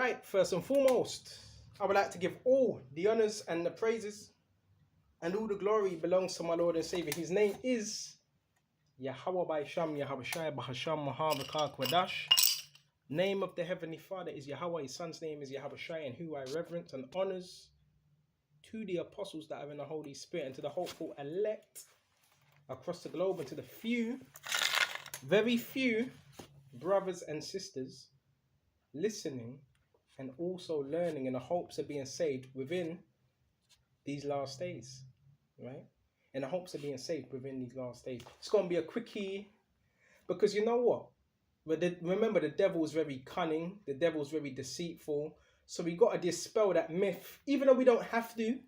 Right, first and foremost, I would like to give all the honors and the praises and all the glory belongs to my Lord and Savior. His name is Yahweh by Sham, Yahweh Shai, Bahasham, Mahavakar Kwadash. Name of the Heavenly Father is Yahweh. His son's name is Yahweh Shai, and who I reverence and honors to the apostles that are in the Holy Spirit and to the hopeful elect across the globe and to the few, very few brothers and sisters listening and also learning in the hopes of being saved within these last days, right? In the hopes of being saved within these last days. It's going to be a quickie because you know what? Remember, the devil's very cunning. The devil's very deceitful. So we got to dispel that myth, even though we don't have to.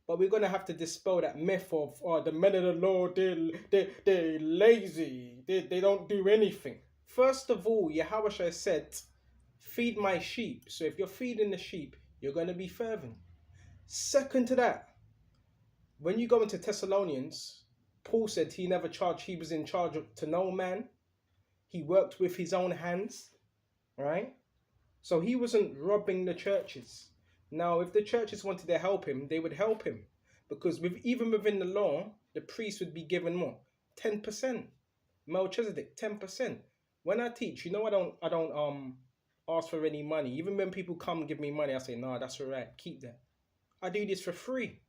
But we're going to have to dispel that myth of, oh, the men of the Lord, they're lazy. They don't do anything. First of all, Yahweh said, feed my sheep. So if you're feeding the sheep, you're going to be fervent. Second to that, when you go into Thessalonians, Paul said he never charged, he was in charge to no man. He worked with his own hands, right? So he wasn't robbing the churches. Now, if the churches wanted to help him, they would help him. Because even within the law, the priest would be given more. 10%. Melchizedek, 10%. When I teach, you know, I don't ask for any money. Even when people come give me money, I say, no, that's all right, keep that. I do this for free.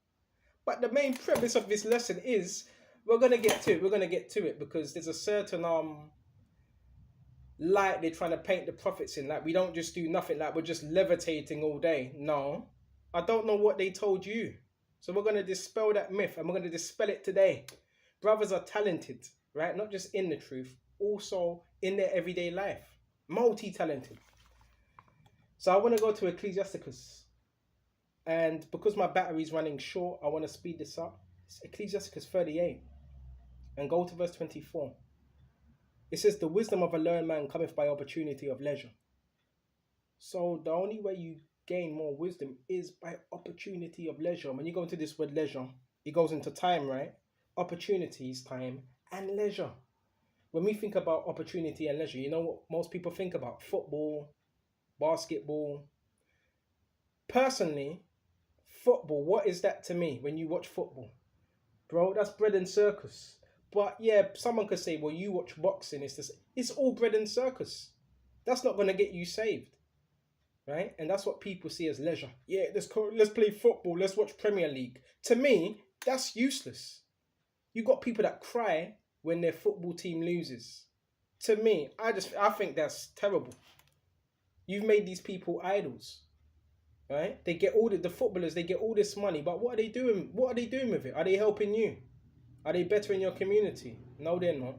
But the main premise of this lesson is we're gonna get to it because there's a certain light they're trying to paint the prophets in. Like, we don't just do nothing, like we're just levitating all day. No, I don't know what they told you. So we're gonna dispel that myth and we're gonna dispel it today. Brothers are talented, right? Not just in the truth, also in their everyday life. Multi-talented. So I want to go to Ecclesiasticus. And because my battery's running short, I want to speed this up. It's Ecclesiasticus 38. And go to verse 24. It says, the wisdom of a learned man cometh by opportunity of leisure. So the only way you gain more wisdom is by opportunity of leisure. When you go into this word leisure, it goes into time, right? Opportunities, time, and leisure. When we think about opportunity and leisure, you know what most people think about? Football, basketball. Personally, football, what is that to me when you watch football? Bro, that's bread and circus. But yeah, someone could say, well, you watch boxing, it's all bread and circus. That's not going to get you saved, right? And that's what people see as leisure. Yeah, let's play football, let's watch Premier League. To me, that's useless. You got people that cry when their football team loses. To me, I think that's terrible. You've made these people idols. Right? They get the footballers, they get all this money, but what are they doing? What are they doing with it? Are they helping you? Are they bettering your community? No, they're not.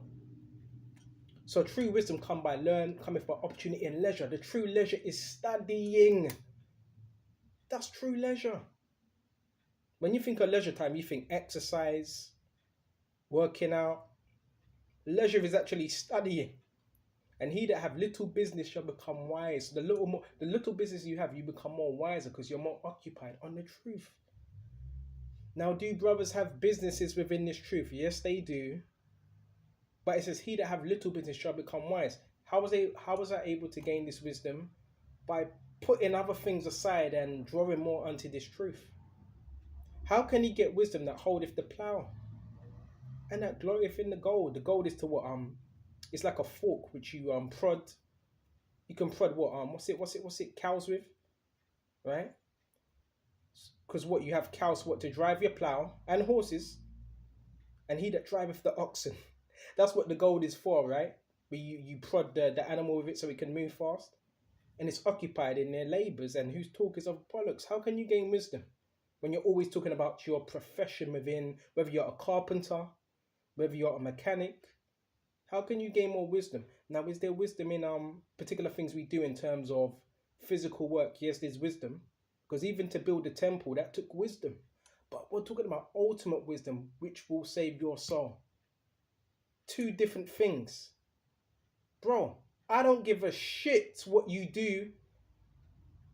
So true wisdom cometh by opportunity and leisure. The true leisure is studying. That's true leisure. When you think of leisure time, you think exercise, working out. Leisure is actually studying. And he that have little business shall become wise. The little business you have, you become more wiser because you're more occupied on the truth. Now, do brothers have businesses within this truth? Yes, they do. But it says, he that have little business shall become wise. How was I able to gain this wisdom? By putting other things aside and drawing more unto this truth. How can he get wisdom that holdeth the plough and that glorieth in the gold? The gold is to what? It's like a fork which you prod. You can prod what? What's it? Cows with, right? Because what you have cows to drive your plow and horses, and he that driveth the oxen. That's what the gold is for, right? Where you prod the animal with it so it can move fast, and it's occupied in their labours. And whose talk is of bollocks? How can you gain wisdom when you're always talking about your profession within, whether you're a carpenter, whether you're a mechanic? How can you gain more wisdom? Now, is there wisdom in particular things we do in terms of physical work? Yes, there's wisdom. Because even to build a temple, that took wisdom. But we're talking about ultimate wisdom, which will save your soul. Two different things. Bro, I don't give a shit what you do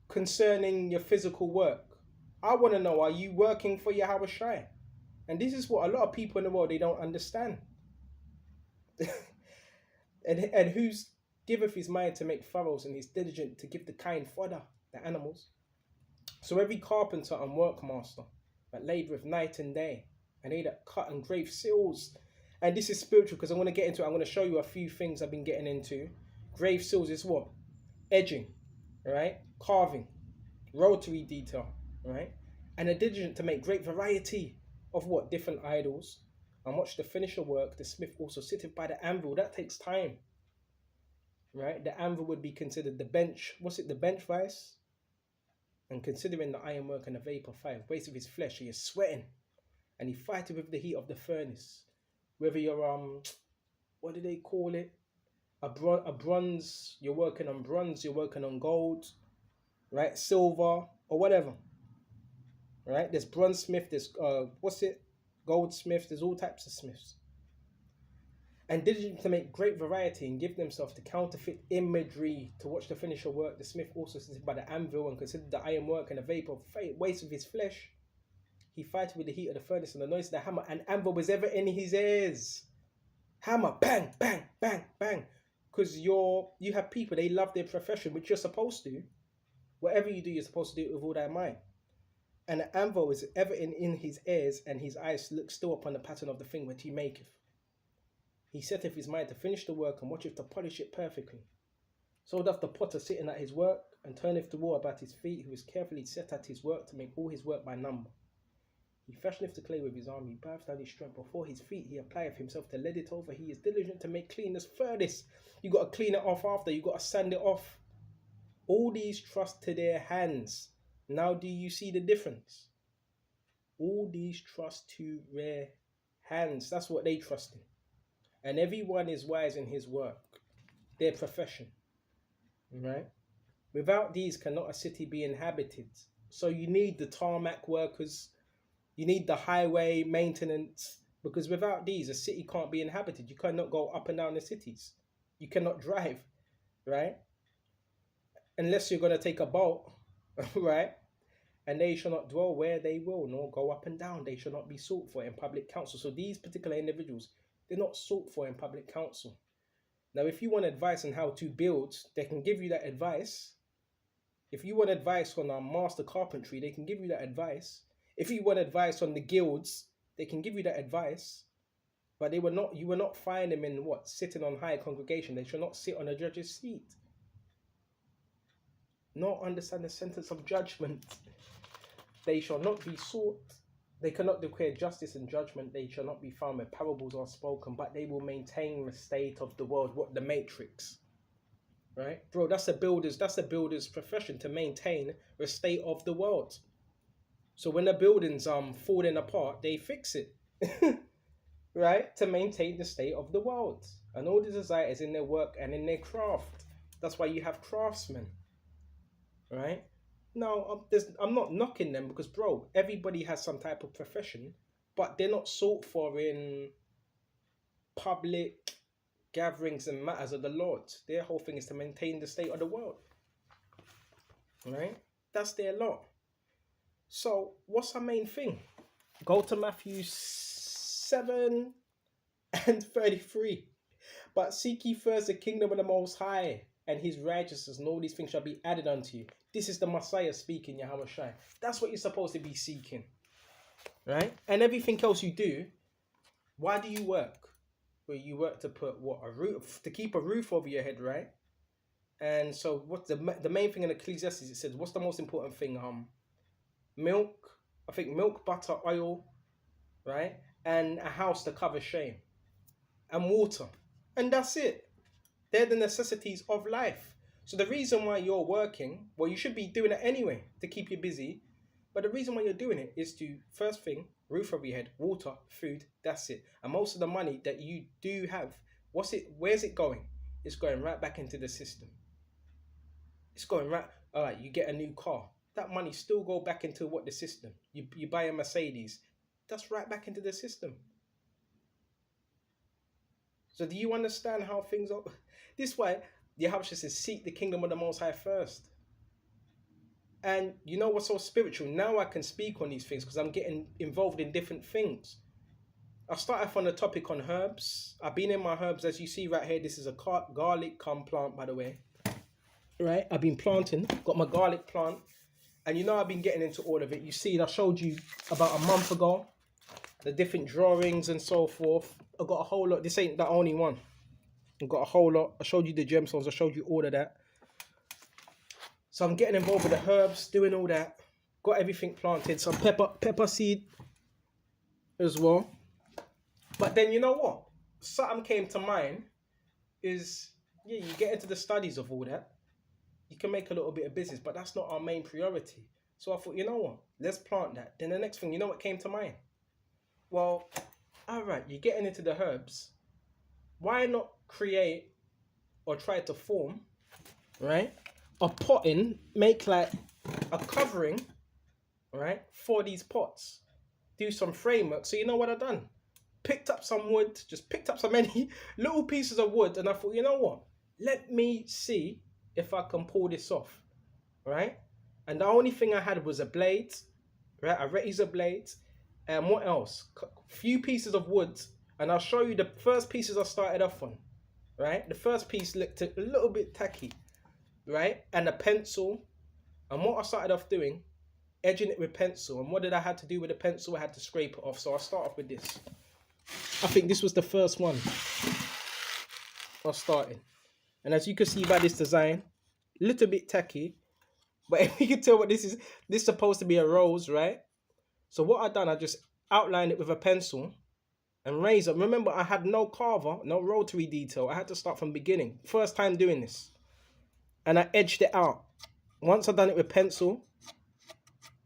concerning your physical work. I want to know, are you working for Yahweh Shai? And this is what a lot of people in the world, they don't understand. and who's giveth his mind to make furrows, and is diligent to give the kind fodder, the animals. So every carpenter and workmaster that laboureth night and day, and they that cut and grave seals. And this is spiritual because I'm going to get into it. I'm going to show you a few things I've been getting into. Grave seals is what? Edging, right? Carving, rotary detail, right? And are diligent to make great variety of what? Different idols. And watch the finisher work. The smith also sitteth by the anvil. That takes time, right? The anvil would be considered the bench. What's it? The bench vice? And considering the ironwork and the vapour fire, waste of his flesh, he is sweating, and he fighteth with the heat of the furnace. Whether you're what do they call it? A bronze, you're working on bronze, you're working on gold, right? Silver or whatever, right? There's bronze smith, there's goldsmith, there's all types of smiths. And diligent to make great variety and give themselves to counterfeit imagery to watch the finisher work. The smith also sits by the anvil and considered the ironwork and the vapour of waste of his flesh. He fights with the heat of the furnace and the noise of the hammer, and anvil was ever in his ears. Hammer, bang, bang, bang, bang. Because you have people, they love their profession, which you're supposed to. Whatever you do, you're supposed to do it with all thy might. And the anvil is ever in his ears, and his eyes look still upon the pattern of the thing which he maketh. He setteth his mind to finish the work, and watcheth to polish it perfectly. So doth the potter sitting at his work, and turneth the wheel about his feet, who is carefully set at his work to make all his work by number. He fashioneth the clay with his arm, he boweth down his strength before his feet, he applieth himself to lead it over, he is diligent to make clean as furnace. You got to clean it off after, you got to sand it off. All these trust to their hands. Now do you see the difference? All these trust to their hands. That's what they trust in. And everyone is wise in his work, their profession, right? Without these cannot a city be inhabited. So you need the tarmac workers, you need the highway maintenance, because without these, a city can't be inhabited. You cannot go up and down the cities. You cannot drive, right? Unless you're going to take a boat, right? And they shall not dwell where they will, nor go up and down. They shall not be sought for in public council. So these particular individuals, they're not sought for in public council. Now, if you want advice on how to build, they can give you that advice. If you want advice on master carpentry, they can give you that advice. If you want advice on the guilds, they can give you that advice. But you will not find them in sitting on high congregation. They shall not sit on a judge's seat. Nor understand the sentence of judgment. They shall not be sought. They cannot declare justice and judgment. They shall not be found where parables are spoken, but they will maintain the state of the world. What? The matrix. Right? Bro, that's the builder's profession, to maintain the state of the world. So when the building's falling apart, they fix it. Right? To maintain the state of the world. And all the desire is in their work and in their craft. That's why you have craftsmen. Right? No, I'm not knocking them because, bro, everybody has some type of profession, but they're not sought for in public gatherings and matters of the Lord. Their whole thing is to maintain the state of the world. Right? That's their lot. So, what's our main thing? Go to Matthew 7 and 33. But seek ye first the kingdom of the Most High and his righteousness, and all these things shall be added unto you. This is the Messiah speaking, Yahweh Shai. That's what you're supposed to be seeking. Right? And everything else you do, why do you work? Well, you work to put to keep a roof over your head, right? And so what's the main thing in Ecclesiastes? It says, what's the most important thing? Milk, I think milk, butter, oil, right? And a house to cover shame. And water. And that's it. They're the necessities of life. So the reason why you're working, well, you should be doing it anyway to keep you busy. But the reason why you're doing it is to, first thing, roof over your head, water, food, that's it. And most of the money that you do have, where's it going? It's going right back into the system. It's going right, all right, you get a new car. That money still go back into the system. You buy a Mercedes. That's right back into the system. So do you understand how things are? This way, Yahweh says, seek the kingdom of the Most High first. And you know what's so spiritual? Now I can speak on these things because I'm getting involved in different things. I start off on the topic on herbs. I've been in my herbs, as you see right here. This is a garlic plant, by the way. Right, I've been planting. Got my garlic plant, and you know I've been getting into all of it. You see, I showed you about a month ago the different drawings and so forth. I got a whole lot. This ain't the only one. I've got a whole lot. I showed you the gemstones. I showed you all of that. So I'm getting involved with the herbs, doing all that. Got everything planted. Some pepper seed as well. But then you know what? Something came to mind is, yeah, you get into the studies of all that. You can make a little bit of business, but that's not our main priority. So I thought, you know what? Let's plant that. Then the next thing, you know what came to mind? Well, all right, you're getting into the herbs. Why not create or try to form, right, a potting, make like a covering, right, for these pots. Do some framework. So you know what I've done? Picked up some wood, just picked up so many little pieces of wood, and I thought, you know what? Let me see if I can pull this off, right? And the only thing I had was a blade, right? A razor blade, and what else? Few pieces of wood, and I'll show you the first pieces I started off on, right? The first piece looked a little bit tacky, right? And a pencil, and what I started off doing, edging it with pencil. And what did I have to do with the pencil? I had to scrape it off. So I'll start off with this. I think this was the first one I started. And as you can see by this design, a little bit tacky, but if you can tell what this is supposed to be a rose, right? So what I done, I just outlined it with a pencil and razor. Remember, I had no carver, no rotary detail. I had to start from beginning. First time doing this. And I edged it out. Once I done it with pencil,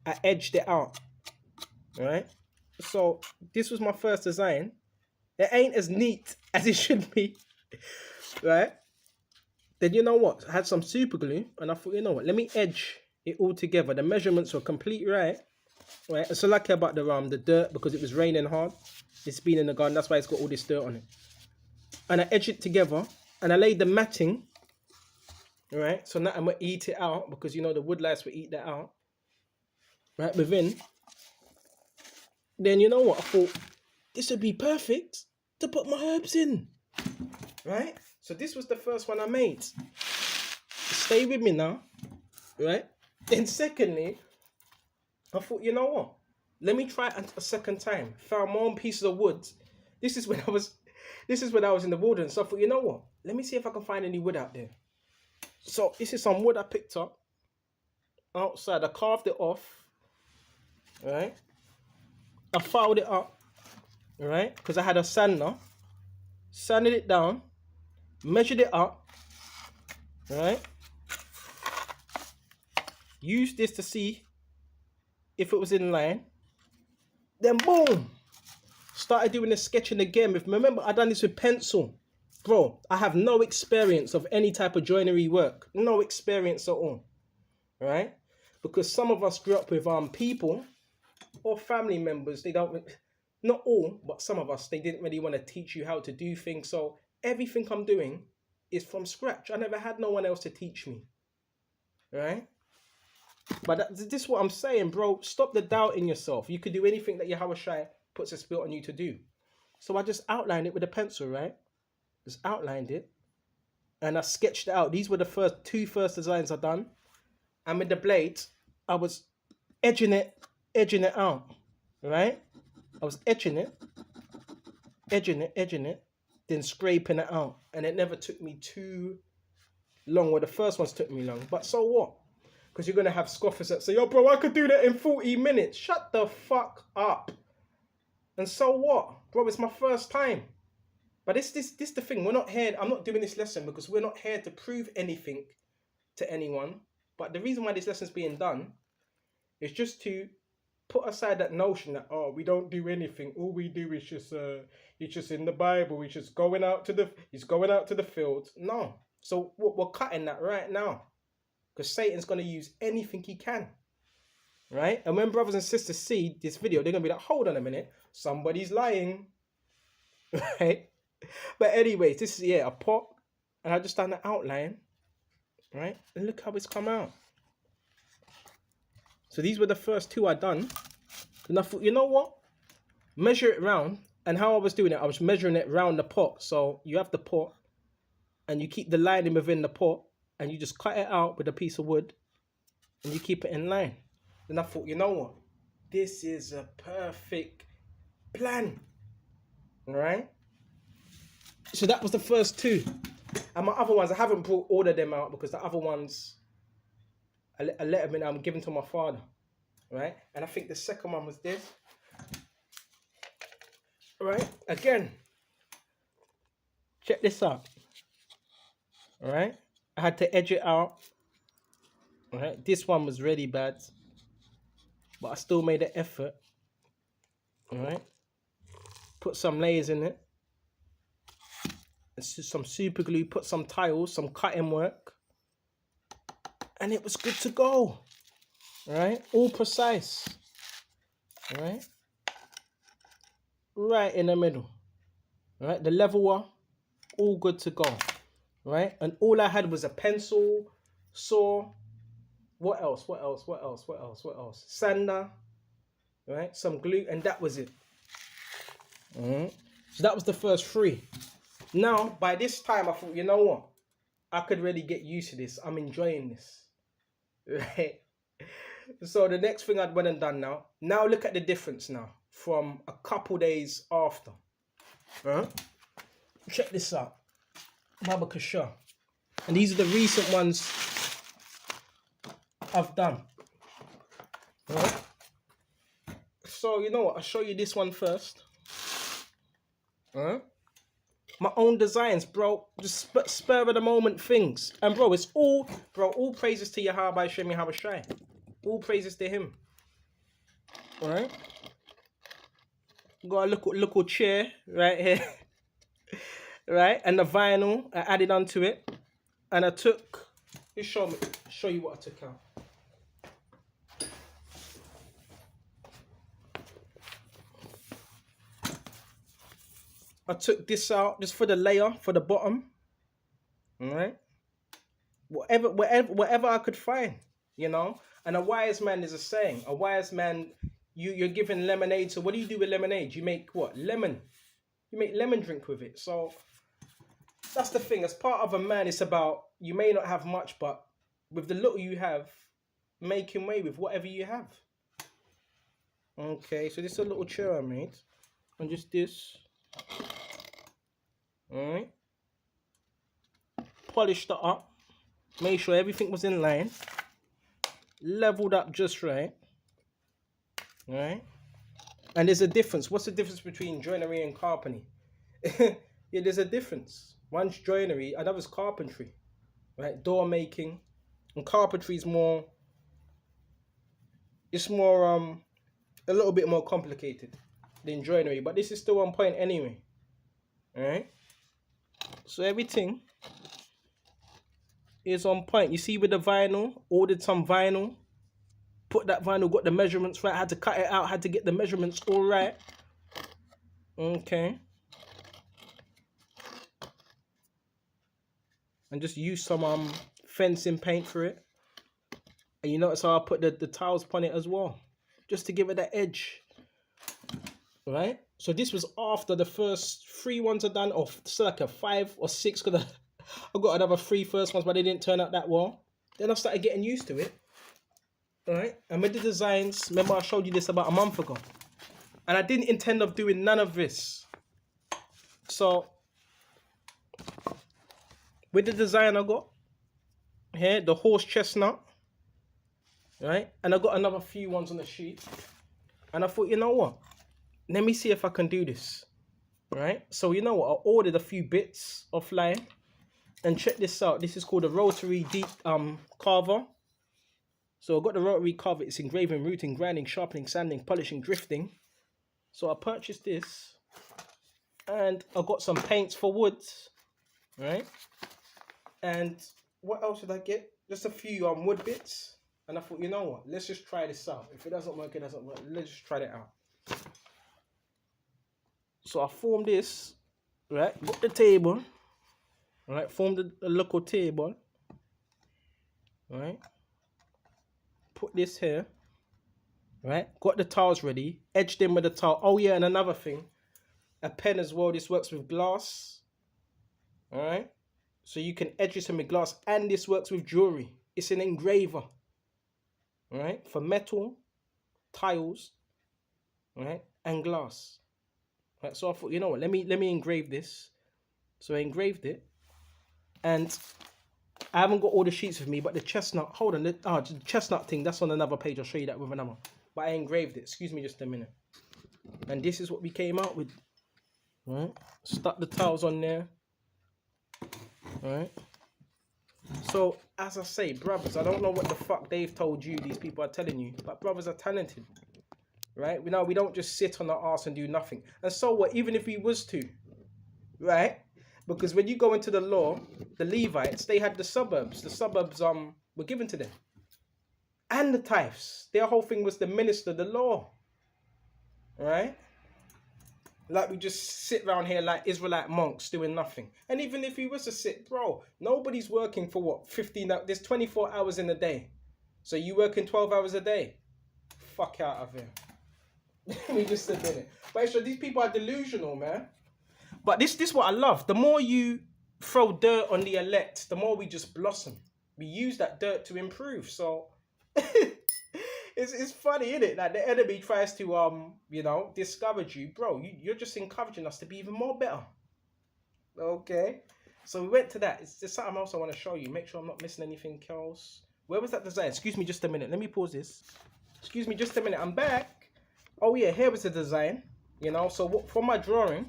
I edged it out. Right? So this was my first design. It ain't as neat as it should be. Right? Then you know what? I had some super glue, and I thought, you know what? Let me edge it all together. The measurements were complete right. Right? It's so lucky about the dirt, because it was raining hard. It's been in the garden. That's why it's got all this dirt on it. And I edged it together, and I laid the matting. Right? So now I'm gonna eat it out, because you know the wood lice will eat that out. Right? Within. Then you know what? I thought this would be perfect to put my herbs in. Right? So this was the first one I made. Stay with me now. Right? Then secondly, I thought, you know what? Let me try it a second time. Found more pieces of wood. This is when I was in the wilderness. So I thought, you know what? Let me see if I can find any wood out there. So this is some wood I picked up outside. I carved it off. Right? I filed it up. Right? Because I had a sander. Sanded it down. Measured it up. Right? Used this to see if it was in line. Then boom, started doing the sketching again. Remember, I done this with pencil. Bro, I have no experience of any type of joinery work. No experience at all. Right? Because some of us grew up with people or family members. They don't, not all, but some of us, they didn't really want to teach you how to do things. So everything I'm doing is from scratch. I never had no one else to teach me. Right? But this is what I'm saying, bro. Stop the doubt in yourself. You could do anything that Yahweh Shai puts a spirit on you to do. So I just outlined it with a pencil, right? Just outlined it. And I sketched it out. These were the two first designs I done. And with the blade, I was edging it out. Right? I was edging it, then scraping it out. And it never took me too long. Well, the first ones took me long. But so what? Because you're going to have scoffers that say, yo, bro, I could do that in 40 minutes. Shut the fuck up. And so what? Bro, it's my first time. But this the thing. We're not here. I'm not doing this lesson because we're not here to prove anything to anyone. But the reason why this lesson's being done is just to put aside that notion that, oh, we don't do anything. All we do is just, it's just in the Bible. He's just going out to the field. No. So we're cutting that right now. Because Satan's going to use anything he can. Right? And when brothers and sisters see this video, they're going to be like, hold on a minute. Somebody's lying. Right? But anyways, this is, a pot. And I just done the outline. Right? And look how it's come out. So these were the first two I done. And I thought, you know what? Measure it round. And how I was doing it, I was measuring it round the pot. So you have the pot, and you keep the lining within the pot, and you just cut it out with a piece of wood, and you keep it in line. Then I thought, you know what? This is a perfect plan, right? So that was the first two. And my other ones, I haven't brought all of them out because the other ones, I let them in, I'm giving to my father, right? And I think the second one was this, right? Again, check this out, all right? I had to edge it out, all right? This one was really bad, but I still made an effort, all right? Put some layers in it, some super glue, put some tiles, some cutting work, and it was good to go, right? All precise, right? Right in the middle, right? The leveler, all good to go, right? And all I had was a pencil, saw, what else? Sander, right? Some glue, and that was it. So that was the first three. Now, by this time, I thought, you know what? I could really get used to this. I'm enjoying this, right? So the next thing I'd went and done now. Now look at the difference now from a couple days after. Check this out. Baba Kasha. And these are the recent ones I've done. Right? So you know what? I'll show you this one first. My own designs, bro. Just spur of the moment things. And bro, it's all praises to Yahweh Shem Yahweh Shai. All praises to him. Alright? Got a little chair right here. Right? And the vinyl I added onto it. And I took, let's show you what I took out. I took this out just for the layer, for the bottom. Alright? Whatever I could find, you know? And a wise man is a saying. A wise man, you're given lemonade. So what do you do with lemonade? You make what? Lemon. You make lemon drink with it. So that's the thing. As part of a man, it's about, you may not have much, but with the little you have, making way with whatever you have. Okay, so this is a little chair I made. And just this. Alright. Polished it up. Made sure everything was in line. Leveled up just right. Alright. And there's a difference. What's the difference between joinery and carpentry? Yeah, there's a difference. One's joinery, another's carpentry. Right? Door making. And carpentry is more, it's more a little bit more complicated than joinery, but this is still on point anyway. Alright? So everything is on point. You see with the vinyl, ordered some vinyl, put that vinyl, got the measurements right, had to cut it out, had to get the measurements all right. Okay. And just use some fencing paint for it. And you notice how I put the tiles upon it as well, just to give it that edge. Right? So this was after the first 3 ones are done, or still like a 5 or 6, because I got another 3 first ones, but they didn't turn out that well. Then I started getting used to it. Alright? And with the designs, remember I showed you this about a month ago. And I didn't intend of doing none of this. So, with the design I got, here, the horse chestnut. Right? And I got another few ones on the sheet. And I thought, you know what? Let me see if I can do this. Right? So, you know what? I ordered a few bits offline. And check this out. This is called a rotary deep carver. So I got the rotary carver. It's engraving, routing, grinding, sharpening, sanding, polishing, drifting. So I purchased this. And I got some paints for woods. Right? And what else did I get? Just a few wood bits. And I thought, you know what? Let's just try this out. If it doesn't work, it doesn't work. Let's just try it out. So I formed this. Right? Got the table. Right? Formed a local table. Right? Put this here. Right? Got the tiles ready. Edged in with the tile. Oh yeah, and another thing. a pen as well. This works with glass. All right. So you can edge this with glass, and this works with jewelry. It's an engraver. All right. For metal, tiles, all right, and glass. All right. So I thought, you know what? Let me engrave this. So I engraved it, and I haven't got all the sheets with me, but the chestnut. Hold on. The chestnut thing. That's on another page. I'll show you that with another. But I engraved it. Excuse me, just a minute. And this is what we came out with. All right. Stuck the tiles on there. All right. So as I say, brothers, I don't know what the fuck they've told you. These people are telling you, but brothers are talented, right? We don't just sit on our ass and do nothing. And so what? Even if we was to, right? Because when you go into the law, the Levites, they had the suburbs. The suburbs were given to them, and the tithes. Their whole thing was to minister the law, right? Like we just sit around here like Israelite monks doing nothing. And even if we was to sit, bro, nobody's working for what, 15 hours? There's 24 hours in a day. So you working 12 hours a day? Fuck out of here. We just sit in it. But actually, these people are delusional, man. But this what I love. The more you throw dirt on the elect, the more we just blossom. We use that dirt to improve. So it's funny, isn't it? Like the enemy tries to discourage you, bro. You're just encouraging us to be even more better. Okay. So we went to that. There's something else I want to show you. Make sure I'm not missing anything else. Where was that design? Excuse me just a minute. Let me pause this. Excuse me just a minute. I'm back. Oh yeah, here was the design. So from my drawing,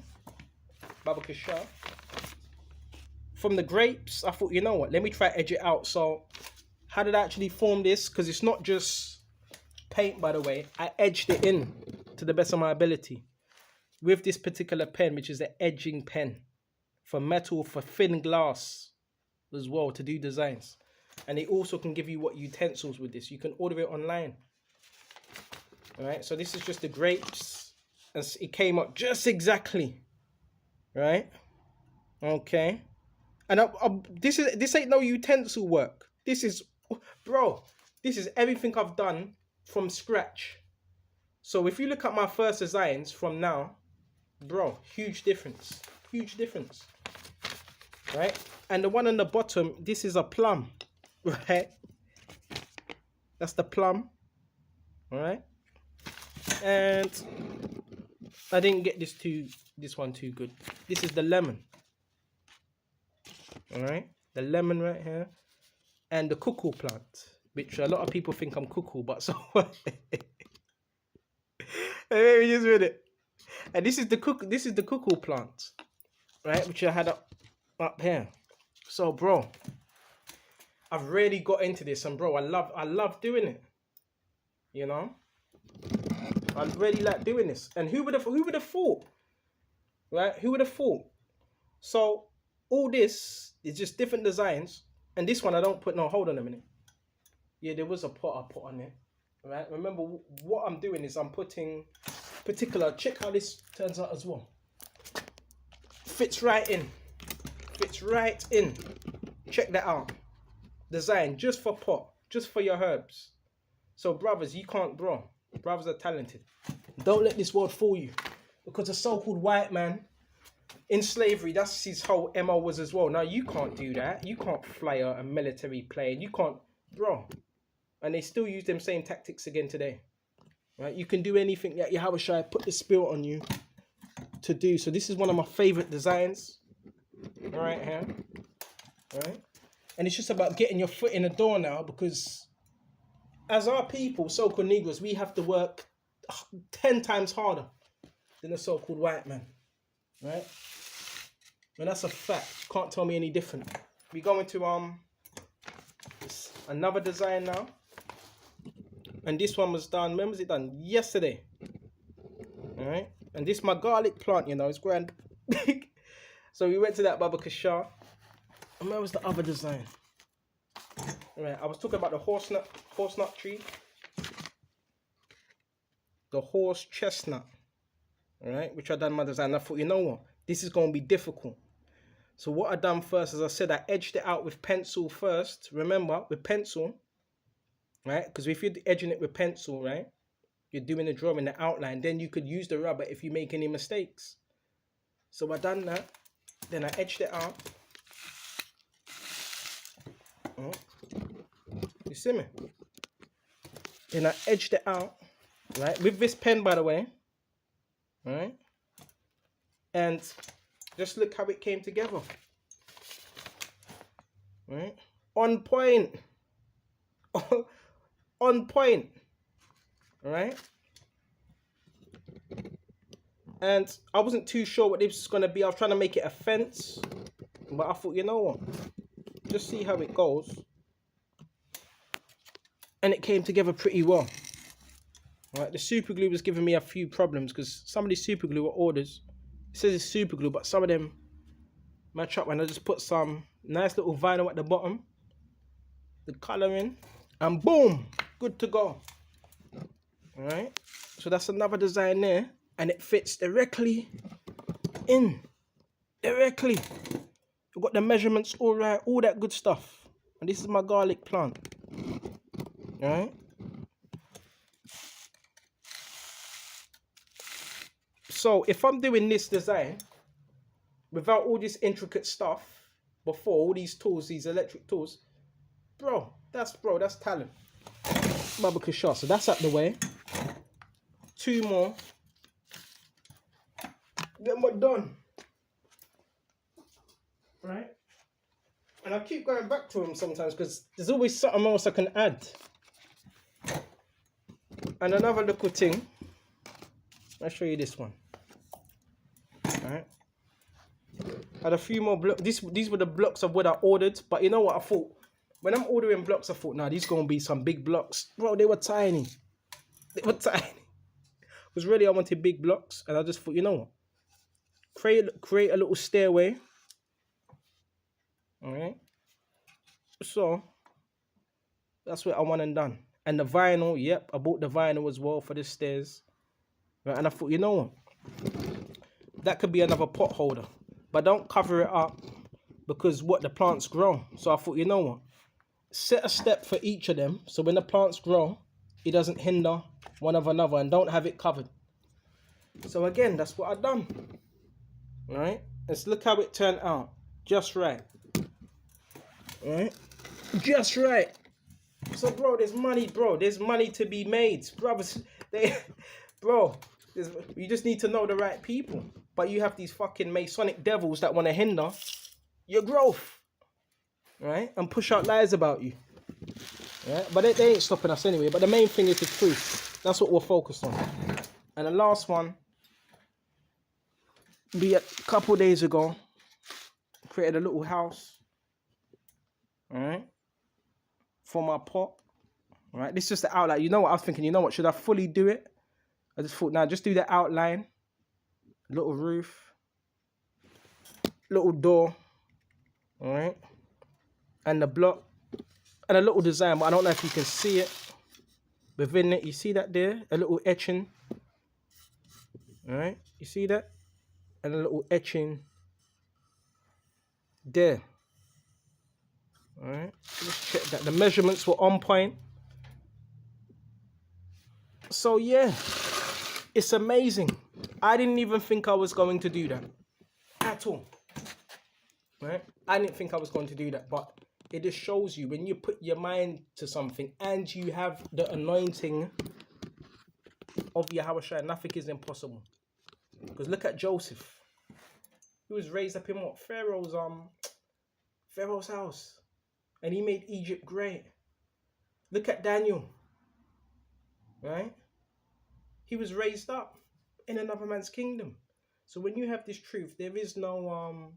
Baba Kishar, from the grapes, I thought, you know what? Let me try to edge it out. So how did I actually form this? Because it's not just paint, by the way. I edged it in to the best of my ability with this particular pen, which is the edging pen for metal, for thin glass as well, to do designs. And they also can give you what utensils with this. You can order it online. All right, so this is just the grapes, and it came up just exactly, right? Okay, and this ain't no utensil work. This is, bro, this is everything I've done from scratch. So if you look at my first designs from now, bro, huge difference, right? And the one on the bottom, this is a plum, right? That's the plum, all right? And I didn't get this one too good. This is the lemon, all right? The lemon right here, and the cuckoo plant, which a lot of people think I'm cuckoo, but so what? Let me just read it. And this is the cuckoo plant, right? Which I had up here. So, bro, I've really got into this, and bro, I love doing it. I really like doing this. And who would have thought? Right? Who would have thought? So all this is just different designs, and this one I don't put no. Hold on a minute. Yeah, there was a pot I put on it. Right? Remember what I'm doing is I'm putting particular. Check how this turns out as well. Fits right in. Check that out. Design just for pot, just for your herbs. So brothers, you can't, bro. Brothers are talented. Don't let this world fool you, because the so-called white man in slavery, that's his whole MO was as well. Now you can't do that. You can't fly a military plane. You can't, bro. And they still use them same tactics again today. Right? You can do anything that Yahweh Shai put the spirit on you to do. So this is one of my favorite designs. All right, here. All right. And it's just about getting your foot in the door now, because as our people, so-called Negroes, we have to work 10 times harder than the so-called white man, right? And that's a fact. You can't tell me any different. We go into another design now, and this one was done. When was it done? Yesterday. All right. And this my garlic plant, it's grand big. So we went to that Baba Kashar. And where was the other design? Right, I was talking about the horse nut tree. The horse chestnut. Alright, which I done my design. I thought, you know what? This is going to be difficult. So what I done first, as I said, I edged it out with pencil first. Remember, with pencil. Right? Because if you're edging it with pencil, right? You're doing the drawing, the outline. Then you could use the rubber if you make any mistakes. So I done that. Then I edged it out. Oh, you see me? Then I edged it out, right? With this pen, by the way. Right? And just look how it came together. Right? On point. On point. Right? And I wasn't too sure what this was going to be. I was trying to make it a fence. But I thought, you know what? Just see how it goes. And it came together pretty well. Right? The super glue was giving me a few problems because some of these super glue were orders. It says it's super glue, but some of them match up. And I just put some nice little vinyl at the bottom. The colouring. And boom! Good to go. Alright? So that's another design there. And it fits directly in. Directly. I've got the measurements all right. All that good stuff. And this is my garlic plant. Alright? So if I'm doing this design without all this intricate stuff before, all these tools, these electric tools, bro, that's talent. Barbecue shot. So that's out the way. Two more. Then we're done. Right? And I keep going back to them sometimes because there's always something else I can add. And another little thing. I'll show you this one. Alright. Had a few more blocks. These were the blocks of what I ordered. But you know what I thought? When I'm ordering blocks, I thought, nah, these going to be some big blocks. Bro, they were tiny. They were tiny. Because really I wanted big blocks. And I just thought, you know what? Create a little stairway. Alright. So, that's what I want and done. And the vinyl, yep, I bought the vinyl as well for the stairs. Right, and I thought, you know what? That could be another pot holder. But don't cover it up because what the plants grow. So I thought, you know what? Set a step for each of them. So when the plants grow, it doesn't hinder one of another and don't have it covered. So again, that's what I've done. Right? Let's look how it turned out. Just right. Right? Just right. So bro, there's money, bro. There's money to be made. Brothers, you just need to know the right people. But you have these fucking Masonic devils that want to hinder your growth. Right? And push out lies about you. Right? But they ain't stopping us anyway. But the main thing is the truth. That's what we're focused on. And the last one, be a couple days ago, created a little house. Alright? For my pot. Alright? This is just the outline. You know what I was thinking? You know what? Should I fully do it? I just thought, nah, just do the outline. Little roof. Little door. Alright? And the block. And a little design, but I don't know if you can see it. Within it, you see that there? A little etching. Alright? You see that? And a little etching there. Alright? Let's check that. The measurements were on point. So yeah. It's amazing. I didn't even think I was going to do that. At all. Right? I didn't think I was going to do that. But it just shows you when you put your mind to something and you have the anointing of Yahweh, nothing is impossible. Because look at Joseph. He was raised up in what? Pharaoh's house. And he made Egypt great. Look at Daniel. Right? He was raised up in another man's kingdom. So when you have this truth, there is no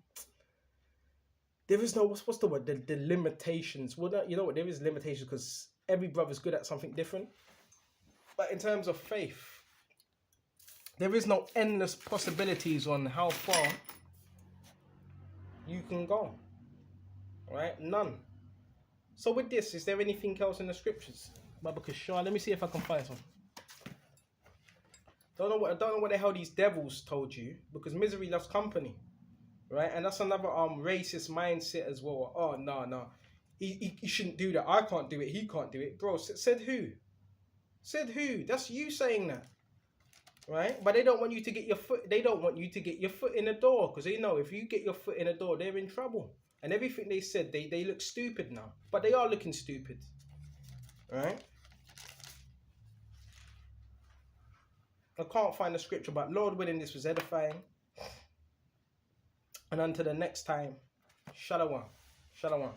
what's the word? The limitations. Well, you know what? There is limitations because every brother's good at something different. But in terms of faith, there is no endless possibilities on how far you can go. Right? None. So with this, is there anything else in the scriptures? Let me see if I can find some. I don't know what the hell these devils told you, because misery loves company. Right? And that's another racist mindset as well. Oh, no. He shouldn't do that. I can't do it. He can't do it. Bro, said who? Said who? That's you saying that. right? But they don't want you to get your foot. They don't want you to get your foot in the door because they know if you get your foot in the door, they're in trouble. And everything they said, they look stupid now, but they are looking stupid, right? I can't find the scripture, but Lord willing, this was edifying. And until the next time, shalom, shalom.